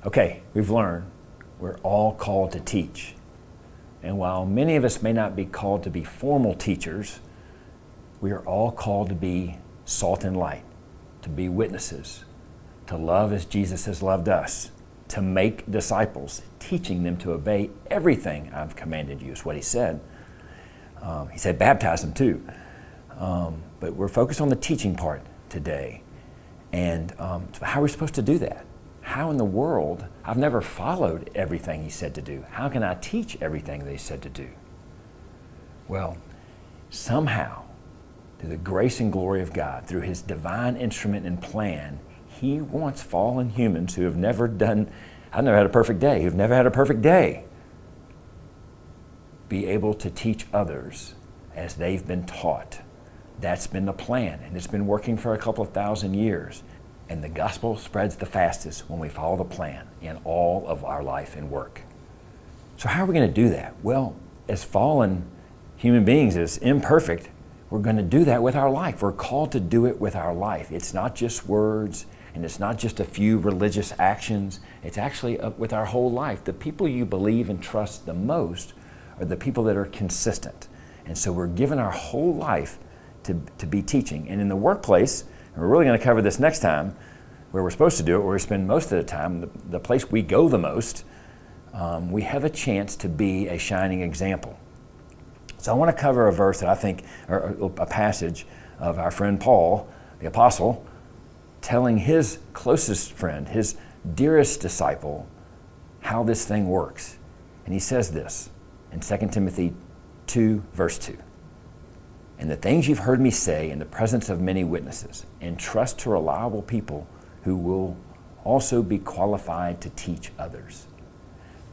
Okay, we've learned we're all called to teach. And while many of us may not be called to be formal teachers, we are all called to be salt and light, to be witnesses, to love as Jesus has loved us, to make disciples, teaching them to obey everything I've commanded you, is what he said. He said baptize them too. But we're focused on the teaching part today. And so how are we supposed to do that? How in the world? I've never followed everything he said to do. How can I teach everything that he said to do? Well, somehow, through the grace and glory of God, through his divine instrument and plan, he wants fallen humans who have never done, I've never had a perfect day, who've never had a perfect day, be able to teach others as they've been taught. That's been the plan, and it's been working for a couple of thousand years. And the gospel spreads the fastest when we follow the plan in all of our life and work. So how are we going to do that? Well, as fallen human beings, as imperfect, we're going to do that with our life. We're called to do it with our life. It's not just words, and it's not just a few religious actions. It's actually with our whole life. The people you believe and trust the most are the people that are consistent. And so we're given our whole life to be teaching. And in the workplace, and we're really going to cover this next time, where we're supposed to do it, where we spend most of the time, the place we go the most, we have a chance to be a shining example. So I want to cover a verse that I think, or a passage of our friend Paul, the apostle, telling his closest friend, his dearest disciple, how this thing works. And he says this in 2 Timothy 2, verse 2. And the things you've heard me say in the presence of many witnesses, entrust to reliable people who will also be qualified to teach others.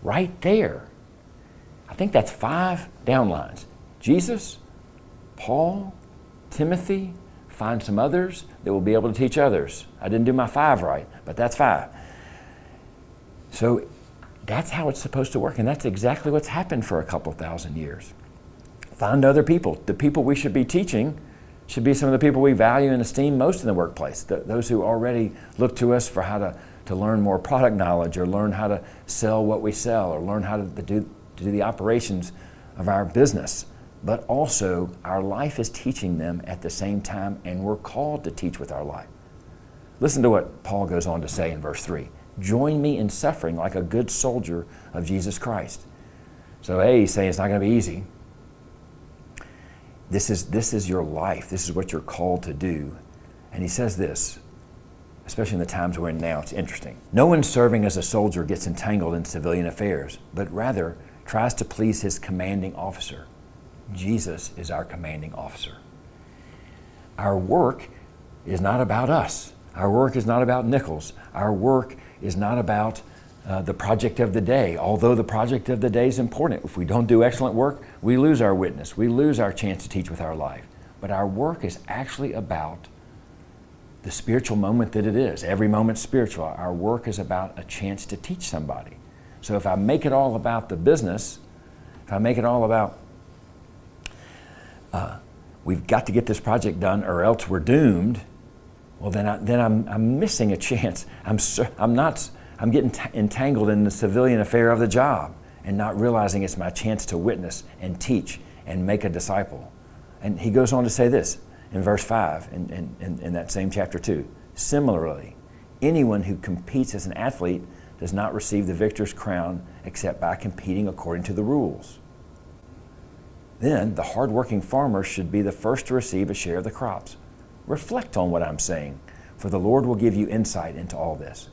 Right there. I think that's 5 downlines. Jesus, Paul, Timothy, find some others that will be able to teach others. I didn't do my 5 right, but that's 5. So that's how it's supposed to work, and that's exactly what's happened for a couple thousand years. Find other people. The people we should be teaching should be some of the people we value and esteem most in the workplace. Those who already look to us for how to learn more product knowledge, or learn how to sell what we sell, or learn how to do the operations of our business. But also, our life is teaching them at the same time, and we're called to teach with our life. Listen to what Paul goes on to say in verse 3. Join me in suffering like a good soldier of Jesus Christ. So, hey, he's saying it's not going to be easy. This is your life. This is what you're called to do. And he says this, especially in the times we're in now, it's interesting. No one serving as a soldier gets entangled in civilian affairs, but rather tries to please his commanding officer. Jesus is our commanding officer. Our work is not about us. Our work is not about nickels. Our work is not about the project of the day, although the project of the day is important. If we don't do excellent work, we lose our witness. We lose our chance to teach with our life. But our work is actually about the spiritual moment that it is. Every moment's spiritual. Our work is about a chance to teach somebody. So if I make it all about the business, if I make it all about we've got to get this project done or else we're doomed, well then I'm missing a chance. I'm getting entangled in the civilian affair of the job and not realizing it's my chance to witness and teach and make a disciple. And he goes on to say this in verse 5 in that same chapter 2. Similarly, anyone who competes as an athlete does not receive the victor's crown except by competing according to the rules. Then the hardworking farmer should be the first to receive a share of the crops. Reflect on what I'm saying, for the Lord will give you insight into all this.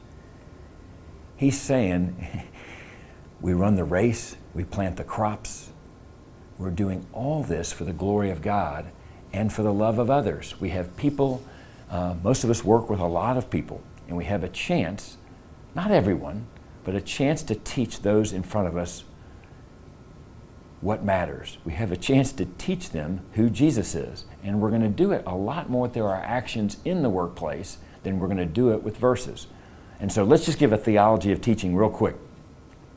He's saying, we run the race, we plant the crops. We're doing all this for the glory of God and for the love of others. We have people, most of us work with a lot of people, and we have a chance, not everyone, but a chance to teach those in front of us what matters. We have a chance to teach them who Jesus is, and we're going to do it a lot more through our actions in the workplace than we're going to do it with verses. And so let's just give a theology of teaching real quick.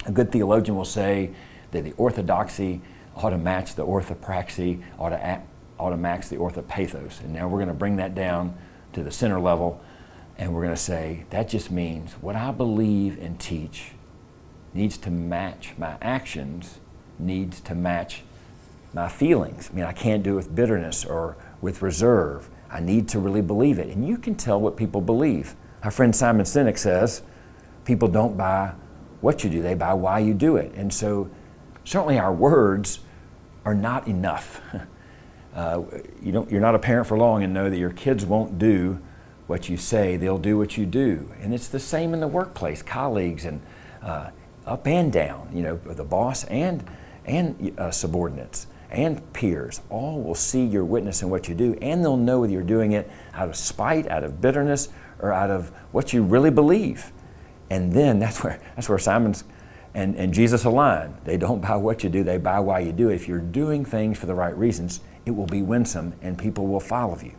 A good theologian will say that the orthodoxy ought to match the orthopraxy, ought to match the orthopathos. And now we're going to bring that down to the center level. And we're going to say, that just means what I believe and teach needs to match my actions, needs to match my feelings. I mean, I can't do it with bitterness or with reserve. I need to really believe it. And you can tell what people believe. Our friend Simon Sinek says, people don't buy what you do, they buy why you do it. And so certainly our words are not enough. You're not a parent for long and know that your kids won't do what you say, they'll do what you do. And it's the same in the workplace, colleagues and up and down, the boss and subordinates and peers, all will see your witness in what you do, and they'll know whether you're doing it out of spite, out of bitterness, or out of what you really believe. And then that's where Simon's and Jesus align. They don't buy what you do, they buy why you do it. If you're doing things for the right reasons, it will be winsome and people will follow you.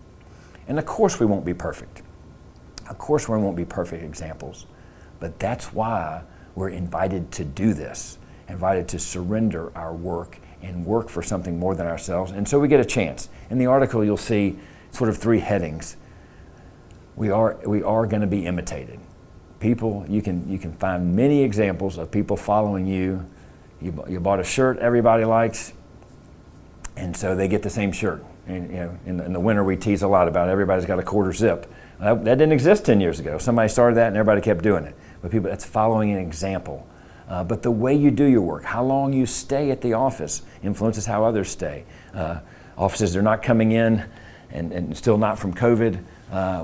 And of course we won't be perfect. Of course we won't be perfect examples. But that's why we're invited to do this, invited to surrender our work and work for something more than ourselves. And so we get a chance. In the article you'll see sort of 3 headings. We are going to be imitated. People, you can find many examples of people following you. You bought a shirt everybody likes, and so they get the same shirt. And, in the winter we tease a lot about everybody's got a quarter zip. That didn't exist 10 years ago. Somebody started that and everybody kept doing it. But people, that's following an example. But the way you do your work, how long you stay at the office influences how others stay. Offices are not coming in and still not from COVID.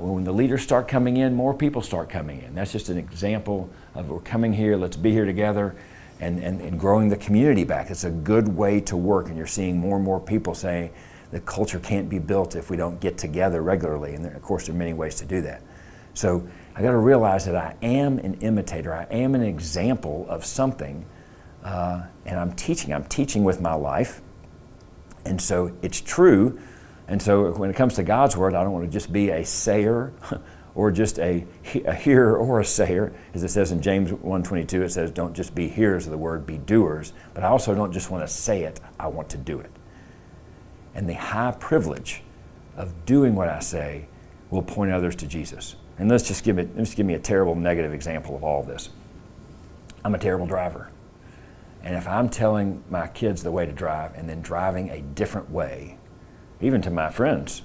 When the leaders start coming in, more people start coming in. That's just an example of we're coming here, let's be here together, and growing the community back. It's a good way to work, and you're seeing more and more people saying the culture can't be built if we don't get together regularly, and of course there are many ways to do that. So I got to realize that I am an imitator, I am an example of something, and I'm teaching with my life, and so it's true. And so when it comes to God's word, I don't want to just be a sayer or just a hearer or a sayer. As it says in James 1:22, it says, don't just be hearers of the word, be doers. But I also don't just want to say it, I want to do it. And the high privilege of doing what I say will point others to Jesus. And let's just give me a terrible negative example of all this. I'm a terrible driver. And if I'm telling my kids the way to drive and then driving a different way, even to my friends,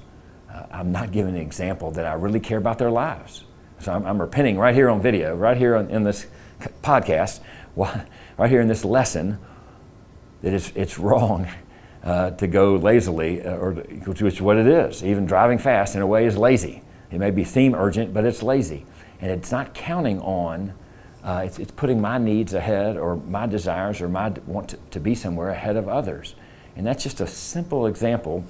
I'm not giving an example that I really care about their lives. So I'm repenting right here on video, right here in this podcast, right here in this lesson, that it's wrong to go lazily, which is what it is. Even driving fast in a way is lazy. It may be theme urgent, but it's lazy. And it's not counting on, it's putting my needs ahead, or my desires, or my want to be somewhere ahead of others. And that's just a simple example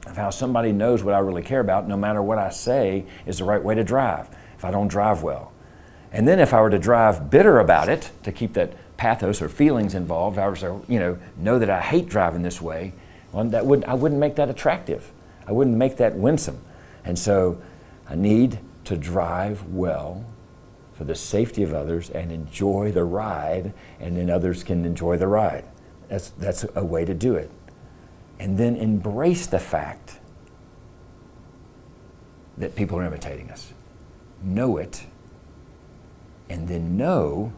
of how somebody knows what I really care about, no matter what I say is the right way to drive, if I don't drive well. And then if I were to drive bitter about it, to keep that pathos or feelings involved, if I was to know that I hate driving this way, well, I wouldn't make that attractive. I wouldn't make that winsome. And so I need to drive well for the safety of others and enjoy the ride, and then others can enjoy the ride. That's a way to do it. And then embrace the fact that people are imitating us. Know it, and then know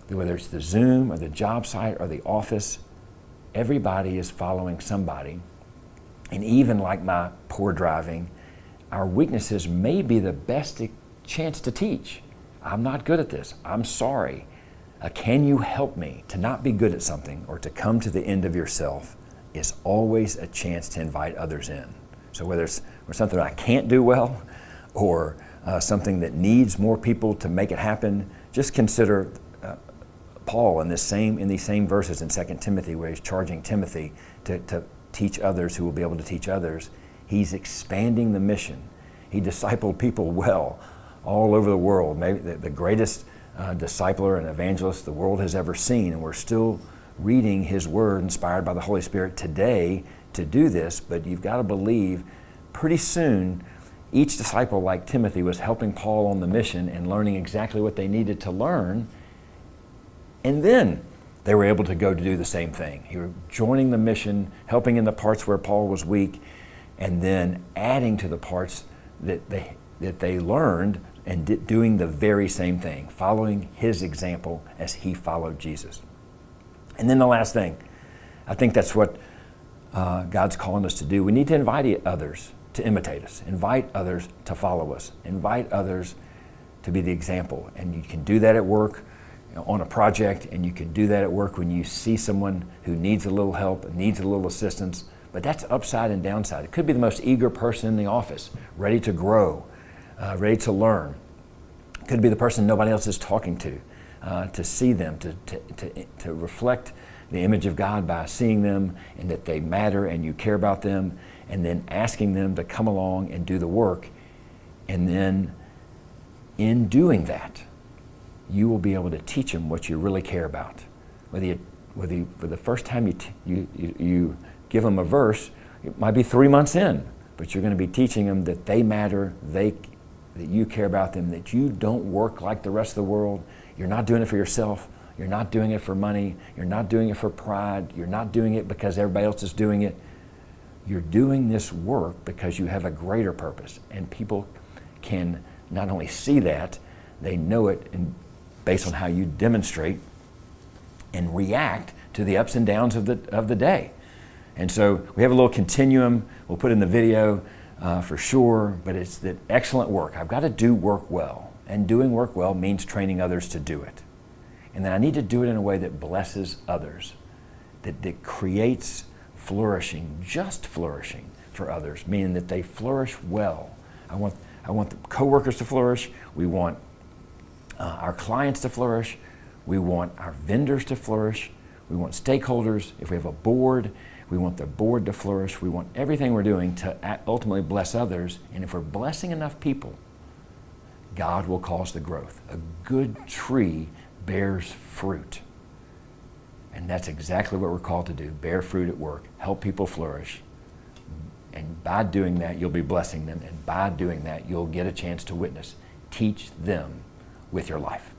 that whether it's the Zoom or the job site or the office, everybody is following somebody. And even like my poor driving, our weaknesses may be the best chance to teach. I'm not good at this. I'm sorry. Can you help me? To not be good at something or to come to the end of yourself is always a chance to invite others in. So whether it's something I can't do well, or something that needs more people to make it happen, just consider Paul in these same verses in 2 Timothy, where he's charging Timothy to teach others who will be able to teach others. He's expanding the mission. He discipled people well all over the world, maybe the greatest discipler and evangelist the world has ever seen, and we're still reading his word inspired by the Holy Spirit today to do this. But you've got to believe pretty soon each disciple like Timothy was helping Paul on the mission and learning exactly what they needed to learn, and then they were able to go to do the same thing. He was joining the mission, helping in the parts where Paul was weak, and then adding to the parts that that they learned and doing the very same thing, following his example as he followed Jesus. And then the last thing, I think that's what God's calling us to do. We need to invite others to imitate us, invite others to follow us, invite others to be the example. And you can do that at work, on a project, and you can do that at work when you see someone who needs a little help, needs a little assistance. But that's upside and downside. It could be the most eager person in the office, ready to grow, ready to learn. It could be the person nobody else is talking to see them, to reflect the image of God by seeing them and that they matter and you care about them, and then asking them to come along and do the work. And then in doing that, you will be able to teach them what you really care about. Whether for the first time you give them a verse, it might be 3 months in, but you're going to be teaching them that they matter, that you care about them, that you don't work like the rest of the world. You're not doing it for yourself. You're not doing it for money. You're not doing it for pride. You're not doing it because everybody else is doing it. You're doing this work because you have a greater purpose, and people can not only see that, they know it based on how you demonstrate and react to the ups and downs of the day. And so we have a little continuum. We'll put in the video for sure, but it's that excellent work. I've got to do work well, and doing work well means training others to do it. And then I need to do it in a way that blesses others, that creates flourishing, just flourishing for others, meaning that they flourish well. I want the coworkers to flourish. We want our clients to flourish. We want our vendors to flourish. We want stakeholders. If we have a board, we want the board to flourish. We want everything we're doing to ultimately bless others. And if we're blessing enough people, God will cause the growth. A good tree bears fruit. And that's exactly what we're called to do, bear fruit at work, help people flourish. And by doing that, you'll be blessing them. And by doing that, you'll get a chance to witness. Teach them with your life.